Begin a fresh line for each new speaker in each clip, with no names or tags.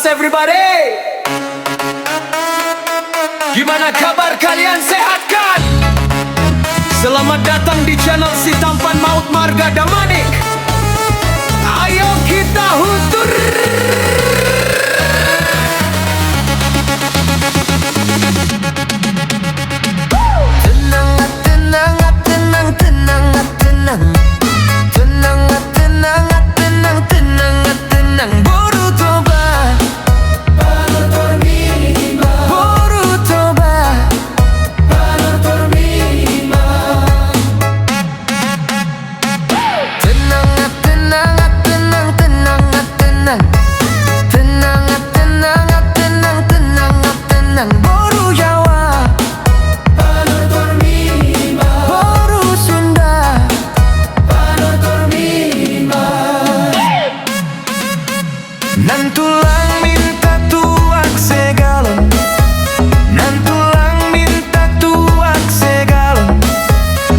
How's everybody? Gimana kabar kalian, sehat kan? Selamat datang di channel si tampan maut Marga Damanik. Ayo kita huntur.
Nan tulang minta tuak segalon, nan tulang minta tuak segalon.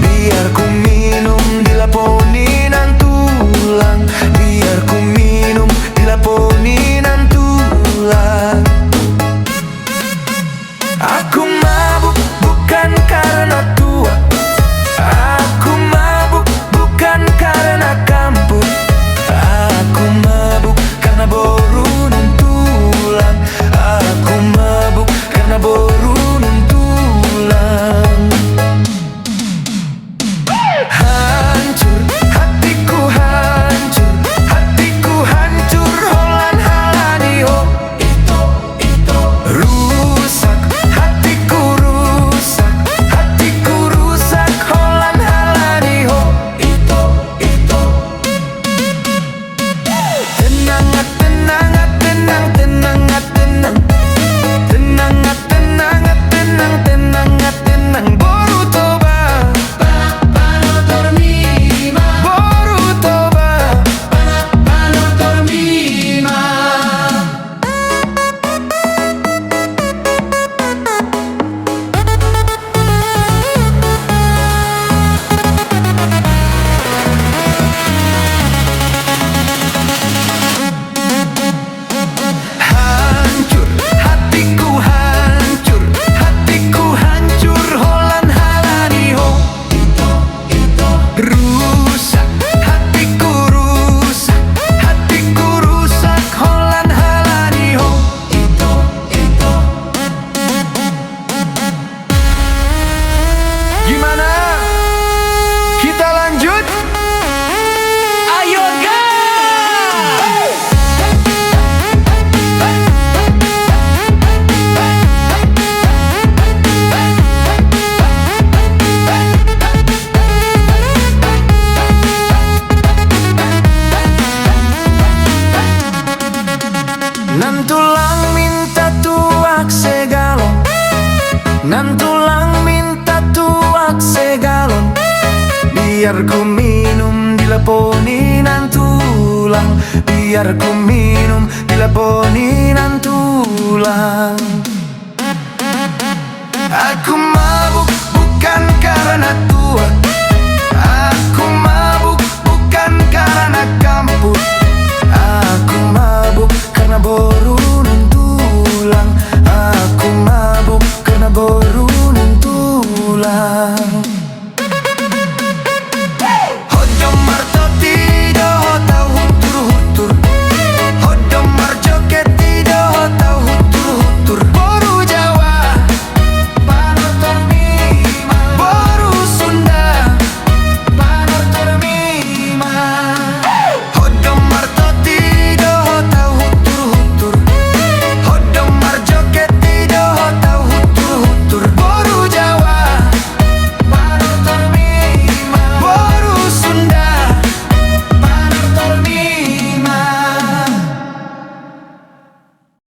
Biar ku minum dilaponi nan tulang, biar ku minum dilaponi nan tulang. Aku mabuk bukan karena tua, aku mabuk bukan karena kampus. Aku mabuk karena boru nan tulang, aku mabuk karena boru nan tulang. Hancur, hatiku hancur, hatiku hancur, holan halani ho. Rusak, hatiku rusak, hatiku rusak, holan halani ho. Tenang, boru toba, boru toba, hancur, hatiku hancur, hatiku hancur, holan halani ho. Rusak, hatiku rusak, hatiku rusak, holan halani ho. Gimana? Kita lanjut?
Ayo guys.
Nan tulang minta tuak segalon, nan tulang minta tuak segalon. Biar ku minum dilaponi nan tulang, biar ku minum dilaponi nan tulang. Aku mabuk bukan karena